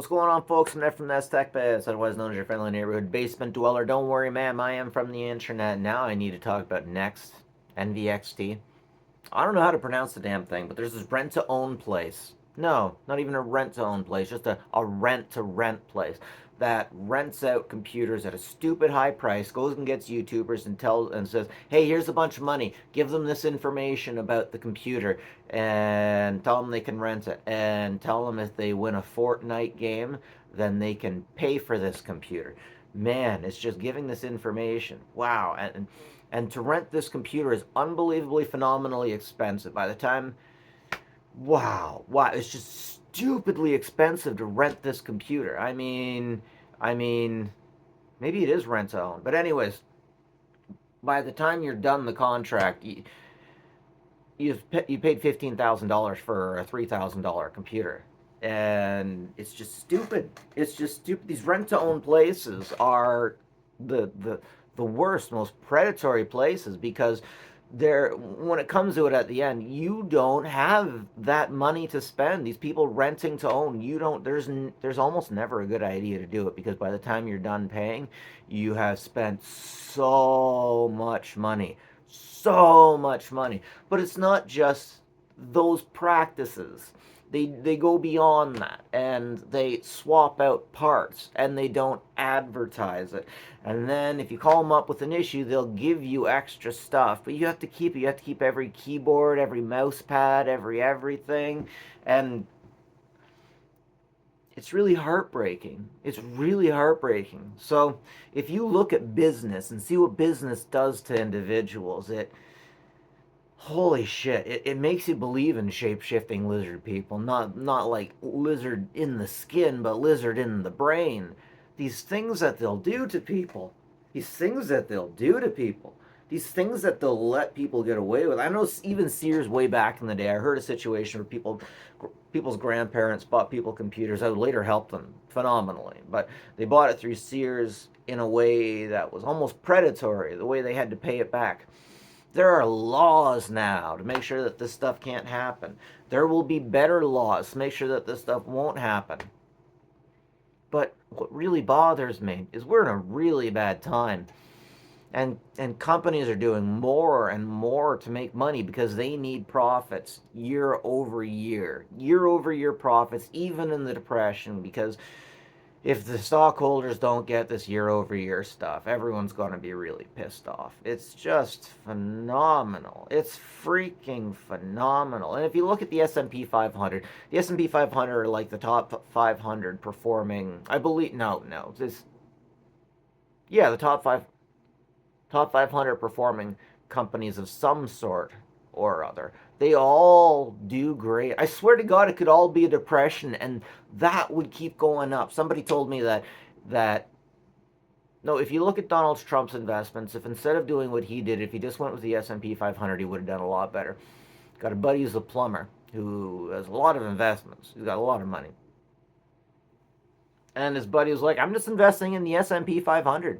What's going on, folks? I'm Ned from NZXT, otherwise known as your friendly neighborhood basement dweller. Don't worry, ma'am, I am from the internet. Now I need to talk about Next, NVXT. I don't know how to pronounce the damn thing, but there's this rent-to-own place. No, not even a rent-to-own place, just a rent-to-rent place that rents out computers at a stupid high price, goes and gets YouTubers and says, hey, here's a bunch of money. Give them this information about the computer and tell them they can rent it. And tell them if they win a Fortnite game, then they can pay for this computer. Man, it's just giving this information. Wow. And to rent this computer is unbelievably phenomenally expensive. By the time, wow, it's just stupidly expensive to rent this computer. I mean, maybe it is rent to own, but anyways, by the time you're done the contract, you paid $15,000 for a $3,000 computer, and it's just stupid. It's just stupid. These rent to own places are the the the worst, most predatory places because they're when it comes to it at the end, you don't have that money to spend. These people renting to own, you don't. There's almost never a good idea to do it because by the time you're done paying, you have spent so much money. But it's not just those practices. They go beyond that and they swap out parts and they don't advertise it. And then if you call them up with an issue, they'll give you extra stuff, but you have to keep it. You have to keep every keyboard, every mouse pad, everything. And it's really heartbreaking. It's really heartbreaking. So if you look at business and see what business does to individuals, holy shit, it makes you believe in shape-shifting lizard people. Not like lizard in the skin, but lizard in the brain. These things that they'll do to people. These things that they'll do to people. These things that they'll let people get away with. I know even Sears way back in the day, I heard a situation where people's grandparents bought people computers. I would later help them phenomenally, but they bought it through Sears in a way that was almost predatory, the way they had to pay it back. There are laws now to make sure that this stuff can't happen. There will be better laws to make sure that this stuff won't happen. But what really bothers me is we're in a really bad time. And companies are doing more and more to make money because they need profits year over year profits, even in the depression, because if the stockholders don't get this year over year stuff, everyone's going to be really pissed off. It's just phenomenal. It's freaking phenomenal. And if you look at the S&P 500, the S&P 500 are like the top 500 performing, I believe, no, this, yeah, the top 500 performing companies of some sort or other. They all do great. I swear to God, it could all be a depression, and that would keep going up. Somebody told me that no, if you look at Donald Trump's investments, if instead of doing what he did, if he just went with the S&P 500, he would have done a lot better. Got a buddy who's a plumber who has a lot of investments. He's got a lot of money, and his buddy was like, "I'm just investing in the S&P 500."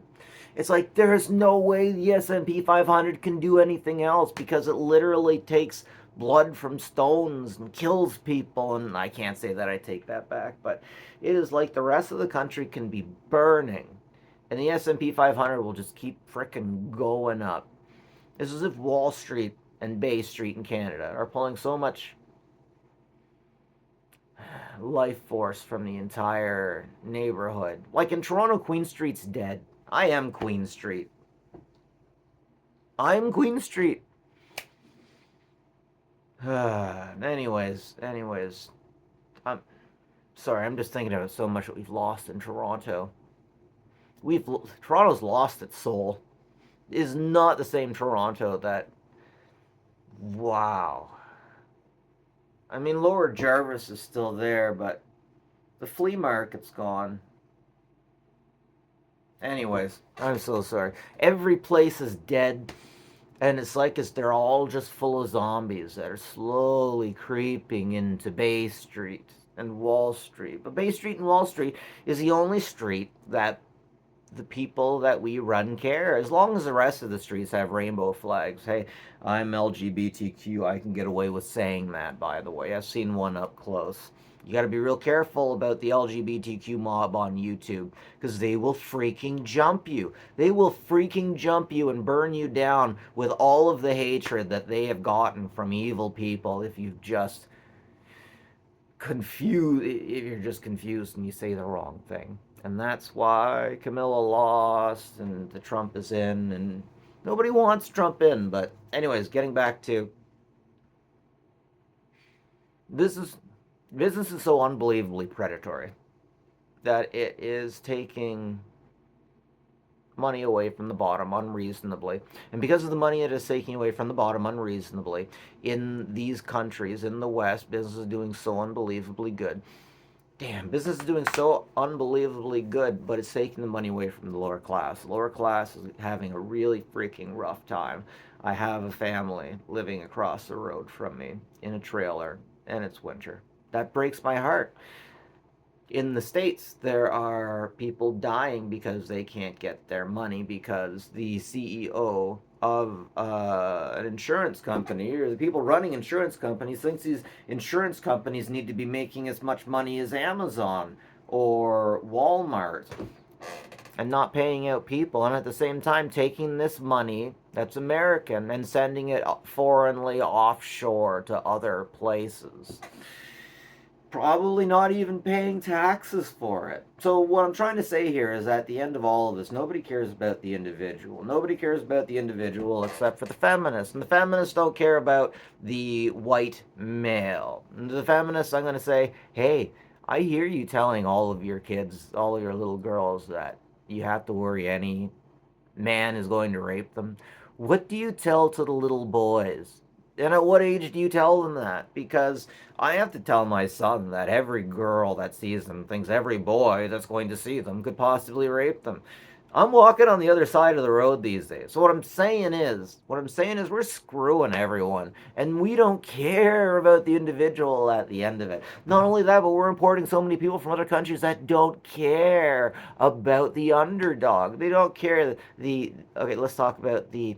It's like there's no way the S&P 500 can do anything else because it literally takes blood from stones and kills people. And I can't say that, I take that back, but it is like the rest of the country can be burning and the S&P 500 will just keep frickin' going up. It's as if Wall Street and Bay Street in Canada are pulling so much life force from the entire neighborhood. Like in Toronto, Queen Street's dead. I am Queen Street. I'm Queen Street. anyways, I'm sorry. I'm just thinking about so much that we've lost in Toronto. Toronto's lost its soul. It is not the same Toronto that. Wow. I mean, Lower Jarvis is still there, but the flea market's gone. Anyways, I'm so sorry. Every place is dead, and it's like they're all just full of zombies that are slowly creeping into Bay Street and Wall Street. But Bay Street and Wall Street is the only street that the people that we run care. As long as the rest of the streets have rainbow flags. Hey, I'm LGBTQ. I can get away with saying that, by the way. I've seen one up close. You got to be real careful about the LGBTQ mob on YouTube because they will freaking jump you. They will freaking jump you and burn you down with all of the hatred that they have gotten from evil people if you just if you're just confused and you say the wrong thing. And that's why Camilla lost and the Trump is in, and nobody wants Trump in. But anyways, getting back to business, business is so unbelievably predatory that it is taking money away from the bottom unreasonably. And because of the money it is taking away from the bottom unreasonably, in these countries, in the West, business is doing so unbelievably good. Damn, business is doing so unbelievably good, but it's taking the money away from the lower class. The lower class is having a really freaking rough time. I have a family living across the road from me in a trailer, and it's winter. That breaks my heart. In the States, there are people dying because they can't get their money because the CEO of an insurance company or the people running insurance companies thinks these insurance companies need to be making as much money as Amazon or Walmart and not paying out people, and at the same time taking this money that's American and sending it foreignly offshore to other places, probably not even paying taxes for it. So what I'm trying to say here is at the end of all of this, nobody cares about the individual. Nobody cares about the individual except for the feminists. And the feminists don't care about the white male. And to the feminists, I'm going to say, hey, I hear you telling all of your kids, all of your little girls that you have to worry any man is going to rape them. What do you tell to the little boys? And at what age do you tell them that? Because I have to tell my son that every girl that sees them thinks every boy that's going to see them could possibly rape them. I'm walking on the other side of the road these days. So what I'm saying is we're screwing everyone and we don't care about the individual at the end of it. Not only that, but we're importing so many people from other countries that don't care about the underdog. They don't care okay, let's talk about the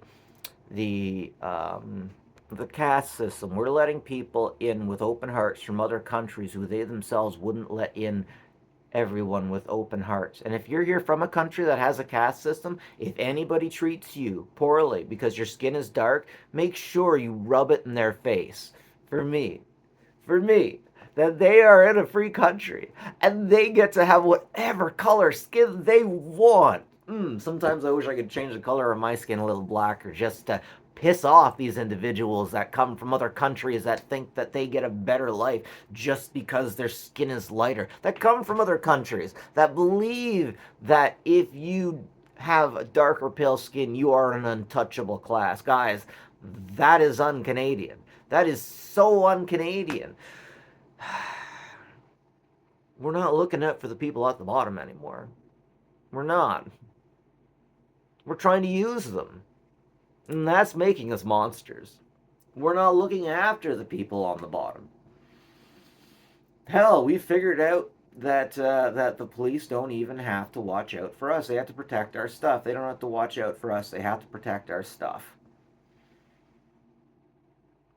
the caste system. We're letting people in with open hearts from other countries who they themselves wouldn't let in everyone with open hearts. And if you're here from a country that has a caste system, if anybody treats you poorly because your skin is dark, make sure you rub it in their face. For me, for me, that they are in a free country and they get to have whatever color skin they want. Sometimes I wish I could change the color of my skin a little blacker just to piss off these individuals that come from other countries that think that they get a better life just because their skin is lighter, that come from other countries that believe that if you have a darker pale skin you are an untouchable class. Guys, that is un-Canadian. That is so un-Canadian. We're not looking out for the people at the bottom anymore. We're not. We're trying to use them. And that's making us monsters. We're not looking after the people on the bottom. Hell, we figured out that the police don't even have to watch out for us. They have to protect our stuff. They don't have to watch out for us. They have to protect our stuff.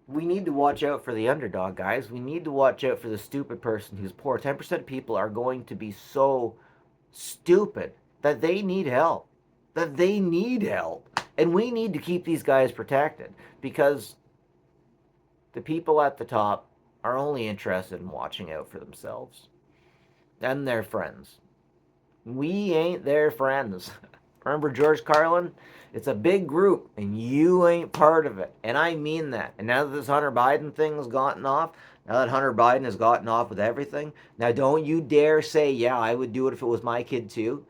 We need to watch out for the underdog, guys. We need to watch out for the stupid person who's poor. 10% of people are going to be so stupid that they need help. That they need help. And we need to keep these guys protected because the people at the top are only interested in watching out for themselves and their friends. We ain't their friends. Remember George Carlin? It's a big group, and you ain't part of it. And I mean that. And now that this Hunter Biden thing has gotten off, now that Hunter Biden has gotten off with everything, now don't you dare say, yeah, I would do it if it was my kid too.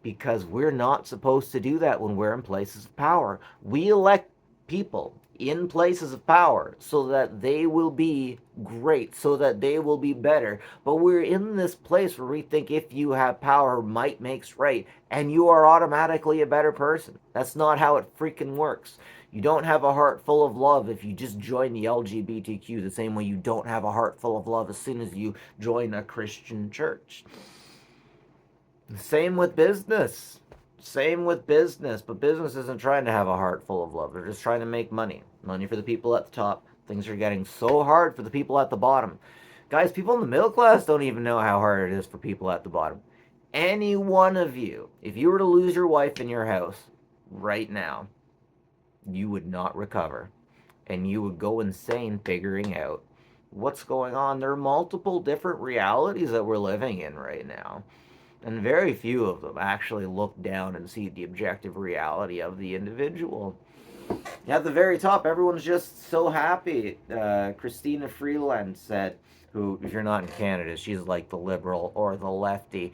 Because we're not supposed to do that when we're in places of power. We elect people in places of power so that they will be great, so that they will be better. But we're in this place where we think if you have power, might makes right, and you are automatically a better person. That's not how it freaking works. You don't have a heart full of love if you just join the LGBTQ, the same way you don't have a heart full of love as soon as you join a Christian church. Same with business. Same with business. But business isn't trying to have a heart full of love. They're just trying to make money. Money for the people at the top. Things are getting so hard for the people at the bottom. Guys, people in the middle class don't even know how hard it is for people at the bottom. Any one of you, if you were to lose your wife in your house right now, you would not recover. And you would go insane figuring out what's going on. There are multiple different realities that we're living in right now. And very few of them actually look down and see the objective reality of the individual. At the very top, everyone's just so happy. Christina Freeland said, who, if you're not in Canada, she's like the liberal or the lefty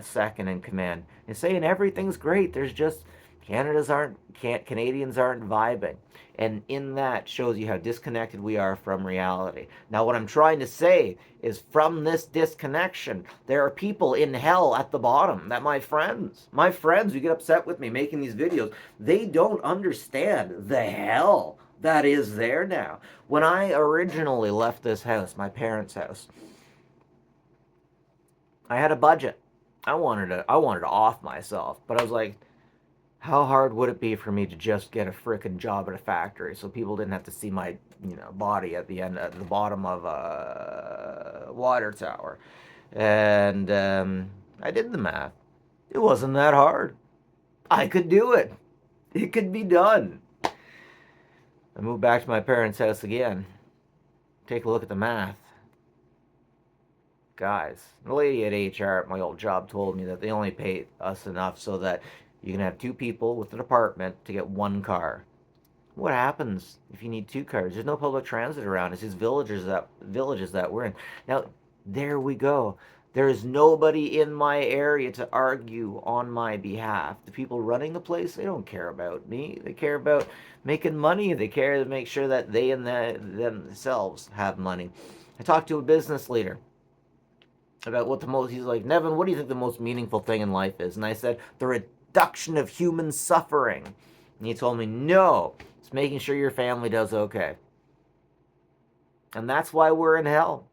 second in command, is saying everything's great. There's just Canadians aren't vibing, and in that shows you how disconnected we are from reality. Now, what I'm trying to say is, from this disconnection, there are people in hell at the bottom. That my friends who get upset with me making these videos, they don't understand the hell that is there now. When I originally left this house, my parents' house, I had a budget. I wanted to off myself, but I was like, how hard would it be for me to just get a frickin' job at a factory so people didn't have to see my, body at the end, at the bottom of a water tower? And I did the math. It wasn't that hard. I could do it. It could be done. I moved back to my parents' house again. Take a look at the math. Guys, the lady at HR at my old job told me that they only pay us enough so that you can have two people with an apartment to get one car. What happens if you need two cars? There's no public transit around. It's just villages that we're in. Now, there we go. There is nobody in my area to argue on my behalf. The people running the place, they don't care about me. They care about making money. They care to make sure that they and themselves have money. I talked to a business leader about he's like, Nevin, what do you think the most meaningful thing in life is? And I said, the reduction of human suffering. And he told me, no, it's making sure your family does okay. And that's why we're in hell.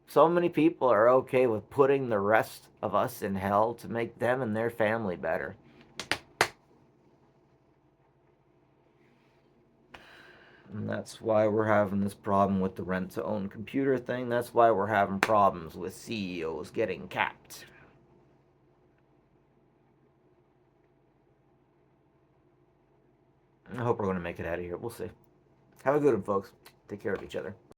So many people are okay with putting the rest of us in hell to make them and their family better. And that's why we're having this problem with the rent to own computer thing. That's why we're having problems with CEOs getting capped. I hope we're going to make it out of here. We'll see. Have a good one, folks. Take care of each other.